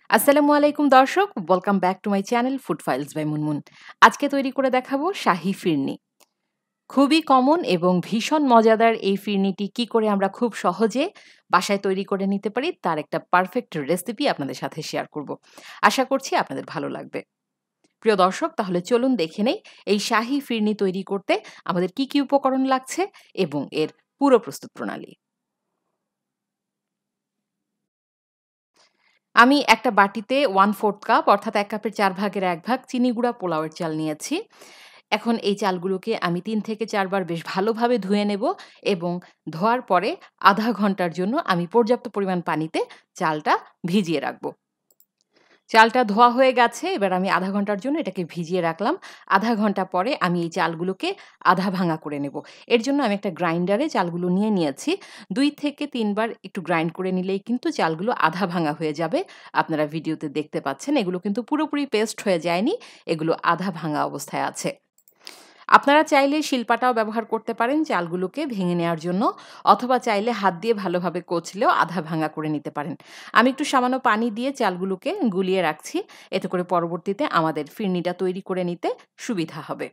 আসসালামু আলাইকুম দর্শক, welcome back to my channel Food Files by Munmun. আজকে তৈরি করে দেখাবো শাহি ফিরনি। খুবই কমন এবং ভীষণ মজাদার এই ফিরনিটি কি করে আমরা খুব সহজে বাসায় তৈরি করে নিতে পারি তার একটা পারফেক্ট রেসিপি আপনাদের সাথে শেয়ার করব। আশা করছি আপনাদের ভালো লাগবে। প্রিয় দর্শক, তাহলে চলুন দেখে নেই এই শাহি ফিরনি তৈরি করতে আমাদের কি কি উপকরণ লাগছে এবং এর পুরো প্রস্তুত প্রণালী। আমি একটা বাটিতে 1/4 কাপ অর্থাৎ ১ কাপের ৪ ভাগের ১ ভাগ চিনি গুঁড়া পোলাওয়ের চাল নিয়েছি। এখন এই চালগুলোকে আমি ৩ থেকে ৪ বার বেশ ভালোভাবে ধুয়ে নেব এবং ধোয়ার পরে আধা ঘন্টার জন্য আমি পর্যাপ্ত পরিমাণ পানিতে চালটা ভিজিয়ে রাখব। চালটা ধোয়া হয়ে গেছে, এবার আমি আধা ঘন্টার জন্য এটাকে ভিজিয়ে রাখলাম। আধা ঘন্টা পরে আমি এই চালগুলোকে আধা ভাঙা করে নেব। এর জন্য আমি একটা গ্রাইন্ডারে চালগুলো নিয়ে নিয়েছি। ২ থেকে ৩ বার একটু গ্রাইন্ড করে নিলেই কিন্তু চালগুলো আধা ভাঙা হয়ে যাবে। আপনারা ভিডিওতে দেখতে পাচ্ছেন এগুলো কিন্তু পুরোপুরি পেস্ট হয়ে যায়নি, এগুলো আধা ভাঙা অবস্থায় আছে। আপনারা চাইলে শিলপাটাও ব্যবহার করতে পারেন চালগুলোকে ভেঙে নেওয়ার জন্য, অথবা চাইলে হাত দিয়ে ভালোভাবে কচলেও আধা ভাঙা করে নিতে পারেন। আমি একটু সামান্য পানি দিয়ে চালগুলোকে গুলিয়ে রাখছি, এতে করে পরবর্তীতে আমাদের ফিরনিটা তৈরি করে নিতে সুবিধা হবে।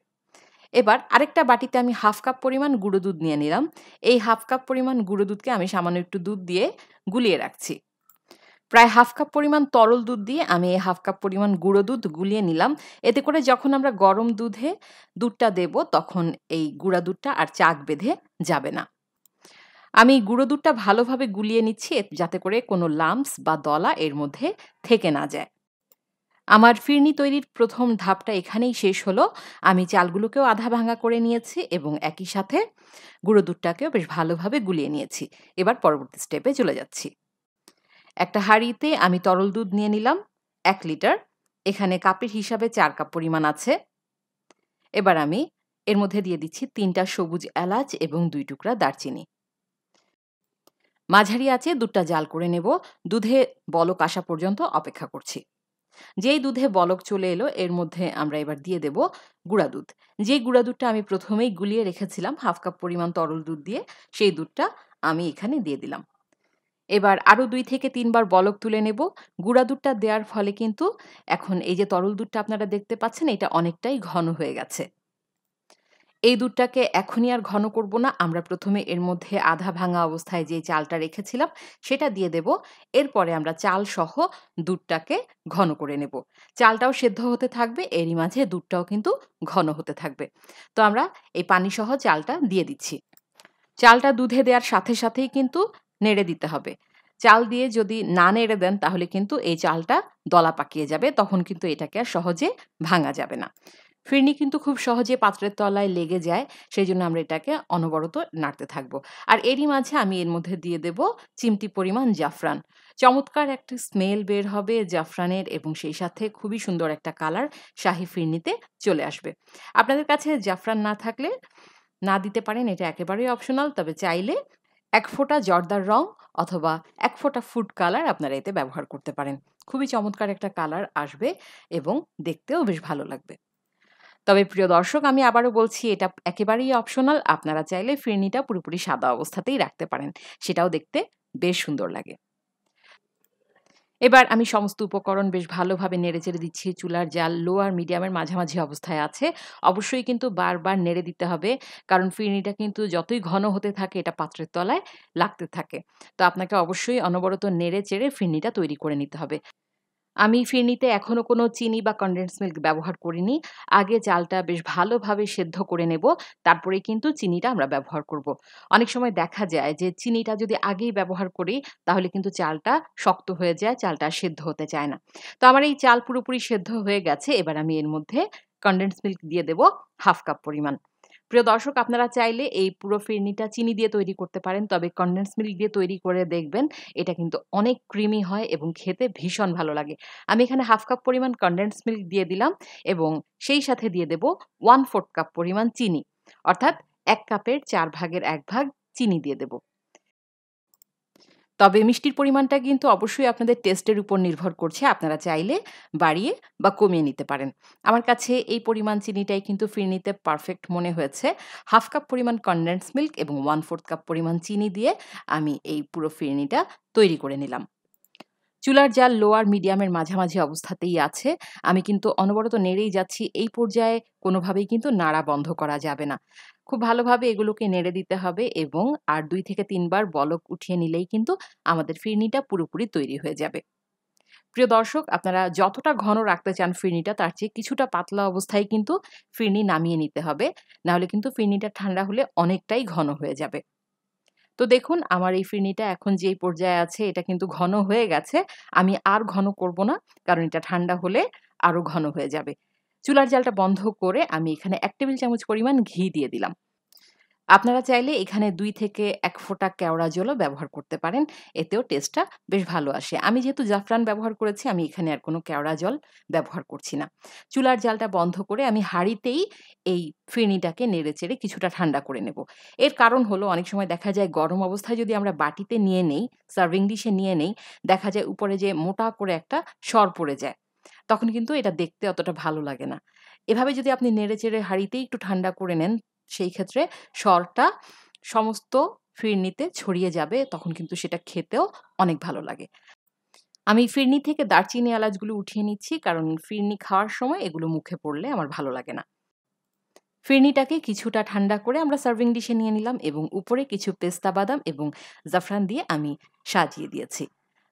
এবার আরেকটা বাটিতে আমি 1/2 কাপ পরিমাণ গুঁড়ো দুধ নিয়ে নিলাম। এই 1/2 কাপ পরিমাণ গুঁড়ো দুধকে আমি সামান্য একটু দুধ দিয়ে গুলিয়ে রাখছি। প্রায় 1/2 কাপ পরিমাণ তরল দুধ দিয়ে আমি এই 1/2 কাপ পরিমাণ গুঁড়ো দুধ গুলিয়ে নিলাম। এতে করে যখন আমরা গরম দুধে দুধটা দেব তখন এই গুঁড়া দুধটা আর চাক বেঁধে যাবে না। আমি গুঁড়ো দুধটা ভালোভাবে গুলিয়ে নিচ্ছি যাতে করে কোনো লাম্পস বা দলা এর মধ্যে থেকে না যায়। আমার ফিরনি তৈরির ১ম ধাপটা এখানেই শেষ হলো। আমি চালগুলোকেও আধা ভাঙা করে নিয়েছি এবং একই সাথে গুঁড়ো দুধটাকেও বেশ ভালোভাবে গুলিয়ে নিয়েছি। এবার পরবর্তী স্টেপে চলে যাচ্ছি। একটা হাঁড়িতে আমি তরল দুধ নিয়ে নিলাম ১ লিটার। এখানে কাপের হিসাবে ৪ কাপ পরিমাণ আছে। এবার আমি এর মধ্যে দিয়ে দিচ্ছি ৩ টা সবুজ এলাচ এবং ২ টুকরা দারচিনি। মাঝারি আঁচে দুধটা জাল করে নেব। দুধে বলক আসা পর্যন্ত অপেক্ষা করছি। যেই দুধে বলক চলে এলো এর মধ্যে আমরা এবার দিয়ে দেব গুঁড়া দুধ। যেই গুঁড়া দুধটা আমি প্রথমেই গুলিয়ে রেখেছিলাম 1/2 কাপ পরিমাণ তরল দুধ দিয়ে, সেই দুধটা আমি এখানে দিয়ে দিলাম। এবার আরো ২ থেকে ৩ বার বলক তুলে নেব। গুঁড়া দুধটা দেওয়ার ফলে কিন্তু এখন এই যে তরল দুধটা আপনারা দেখতে পাচ্ছেন এটা অনেকটাই ঘন হয়ে গেছে। এই দুধটাকে এখনই আর ঘন করব না। আমরা প্রথমে এর মধ্যে আধা ভাঙা অবস্থায় যে চালটা রেখেছিলাম সেটা দিয়ে দেব। এরপরে আমরা চাল সহ দুধটাকে ঘন করে নেব। চালটাও সেদ্ধ হতে থাকবে, এরই মাঝে দুধটাও কিন্তু ঘন হতে থাকবে। তো আমরা এই পানি সহ চালটা দিয়ে দিচ্ছি। চালটা দুধে দেওয়ার সাথে সাথেই কিন্তু নেড়ে দিতে হবে। চাল দিয়ে যদি না নেড়ে দেন তাহলে কিন্তু এই চালটা দলা পাকিয়ে যাবে। তখন কিন্তু এটাকে আর সহজে ভাঙা যাবে না। ফিরনি কিন্তু খুব সহজে পাত্রের তলায় লেগে যায়। সেজন্য আমরা এটাকে অনবরত নাড়তে থাকবো। আর এরই মাঝে আমি এর মধ্যে দিয়ে দেব চিমটি পরিমাণ জাফরান। চমৎকার একটা স্মেল বের হবে জাফরানের এবং সেই সাথে খুবই সুন্দর একটা কালার শাহি ফিরনিতে চলে আসবে। আপনাদের কাছে জাফরান না থাকলে না দিতে পারেন, এটা একেবারেই অপশনাল। তবে চাইলে ১ ফোঁটা জর্দার রং অথবা ১ ফোঁটা ফুড কালার আপনারা এতে ব্যবহার করতে পারেন। খুবই চমৎকার একটা কালার আসবে এবং দেখতেও বেশ ভালো লাগবে। তবে প্রিয় দর্শক, আমি আবারও বলছি এটা একেবারেই অপশনাল। আপনারা চাইলে ফিরনিটা পুরোপুরি সাদা অবস্থাতেই রাখতে পারেন। সেটাও দেখতে বেশ সুন্দর লাগে। এবার আমি সমস্ত উপকরণ বেশ ভালোভাবে নেড়েচেড়ে দিচ্ছি। চুলার জাল লো আর মিডিয়ামের মাঝামাঝি অবস্থায় আছে। অবশ্যই কিন্তু বারবার নেড়ে দিতে হবে। কারণ ফিরনিটা কিন্তু যতই ঘন হতে থাকে এটা পাত্রের তলায় লাগতে থাকে। তো আপনাকে অবশ্যই অনবরত নেড়ে-চেড়ে ফিরনিটা তৈরি করে নিতে হবে। আমি ফিরনিতে এখনো কোনো চিনি বা কনডেন্স মিল্ক ব্যবহার করিনি। আগে চালটা বেশ ভালোভাবে সেদ্ধ করে নেব। তারপরেই কিন্তু চিনিটা আমরা ব্যবহার করব। অনেক সময় দেখা যায় যে চিনিটা যদি আগেই ব্যবহার করি তাহলে কিন্তু চালটা শক্ত হয়ে যায়, চালটা আর সেদ্ধ হতে চায় না। তো আমার এই চাল পুরোপুরি সেদ্ধ হয়ে গেছে। এবার আমি এর মধ্যে কনডেন্স মিল্ক দিয়ে দেব 1/2 কাপ পরিমাণ। প্রিয় দর্শক, আপনারা চাইলে এই পুরো ফিরনিটা চিনি দিয়ে তৈরি করতে পারেন। তবে কনডেন্স মিল্ক দিয়ে তৈরি করে দেখবেন এটা কিন্তু অনেক ক্রিমি হয় এবং খেতে ভীষণ ভালো লাগে। আমি এখানে 1/2 কাপ পরিমাণ কনডেন্স মিল্ক দিয়ে দিলাম এবং সেই সাথে দিয়ে দেব 1/4 কাপ পরিমাণ চিনি। অর্থাৎ ১ কাপের ৪ ভাগের ১ ভাগ চিনি দিয়ে দেব। তবে মিষ্টির পরিমাণটা কিন্তু অবশ্যই আপনাদের টেস্টের উপর নির্ভর করছে। আপনারা চাইলে বাড়িয়ে বা কমিয়ে নিতে পারেন। আমার কাছে এই পরিমাণ চিনিটাই কিন্তু ফিরনিতে পারফেক্ট মনে হয়েছে। 1/2 কাপ পরিমাণ কনডেন্স মিল্ক এবং 1/4 কাপ পরিমাণ চিনি দিয়ে আমি এই পুরো ফিরনিটা তৈরি করে নিলাম। চুলার জাল লো আর মিডিয়ামের মাঝামাঝি অবস্থাতেই আছে। আমি কিন্তু অনবরত নেড়েই যাচ্ছি। এই পর্যায়ে কোনোভাবেই কিন্তু নাড়া বন্ধ করা যাবে না। খুব ভালোভাবে এগুলোকে নেড়ে দিতে হবে এবং আর ২ থেকে ৩ বার বলক উঠিয়ে নিলেই কিন্তু আমাদের ফিরনিটা পুরোপুরি তৈরি হয়ে যাবে। প্রিয় দর্শক, আপনারা যতটা ঘন রাখতে চান ফিরনিটা তার চেয়ে কিছুটা পাতলা অবস্থায় কিন্তু ফিরনি নামিয়ে নিতে হবে। নাহলে কিন্তু ফিরনিটা ঠান্ডা হলে অনেকটাই ঘন হয়ে যাবে। তো দেখুন আমার এই ফিরনিটা এখন যেই পর্যায়ে আছে এটা কিন্তু ঘন হয়ে গেছে। আমি আর ঘন করব না। কারণ এটা ঠান্ডা হলে আরো ঘন হয়ে যাবে। চুলার জালটা বন্ধ করে আমি এখানে ১ টেবিল চামচ পরিমাণ ঘি দিয়ে দিলাম। আপনারা চাইলে এখানে ২ থেকে ১ ফোঁটা কেওড়া জলও ব্যবহার করতে পারেন। এতেও টেস্টটা বেশ ভালো আসে। আমি যেহেতু জাফরান ব্যবহার করেছি, আমি এখানে আর কোনো কেওড়া জল ব্যবহার করছি না। চুলার জালটা বন্ধ করে আমি হাঁড়িতেই এই ফিরনিটাকে নেড়েচেড়ে কিছুটা ঠান্ডা করে নেব। এর কারণ হলো অনেক সময় দেখা যায় গরম অবস্থায় যদি আমরা বাটিতে নিয়ে নেই, সার্ভিং ডিশে নিয়ে নেই, দেখা যায় উপরে যে মোটা করে একটা সর পড়ে যায়। তখন কিন্তু এটা দেখতে অতটা ভালো লাগে না। এভাবে যদি আপনি নেড়েচেড়ে হাঁড়িতেই একটু ঠান্ডা করে নেন, সেই ক্ষেত্রে সরটা সমস্ত ফিরনিতে ছড়িয়ে যাবে। তখন কিন্তু সেটা খেতেও অনেক ভালো লাগে। আমি ফিরনি থেকে দারচিনি এলাচগুলো উঠিয়ে নিচ্ছি কারণ ফিরনি খাওয়ার সময় এগুলো মুখে পড়লে আমার ভালো লাগে না। ফিরনিটাকে কিছুটা ঠান্ডা করে আমরা সার্ভিং ডিশে নিয়ে নিলাম এবং উপরে কিছু পেস্তা বাদাম এবং জাফরান দিয়ে আমি সাজিয়ে দিয়েছি।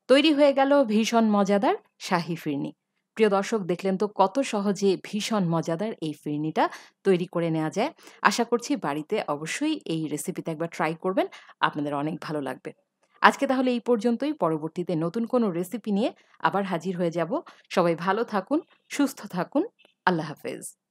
তৈরি হয়ে গেল ভীষণ মজাদার শাহী ফিরনি। প্রিয় দর্শক, দেখলেন তো কত সহজে ভীষণ মজাদার এই ফিরনিটা তৈরি করে নেওয়া যায়। আশা করছি বাড়িতে অবশ্যই এই রেসিপিতে একবার ট্রাই করবেন। আপনাদের অনেক ভালো লাগবে। আজকে তাহলে এই পর্যন্তই। পরবর্তীতে নতুন কোনো রেসিপি নিয়ে আবার হাজির হয়ে যাব। সবাই ভালো থাকুন, সুস্থ থাকুন। আল্লাহ হাফেজ।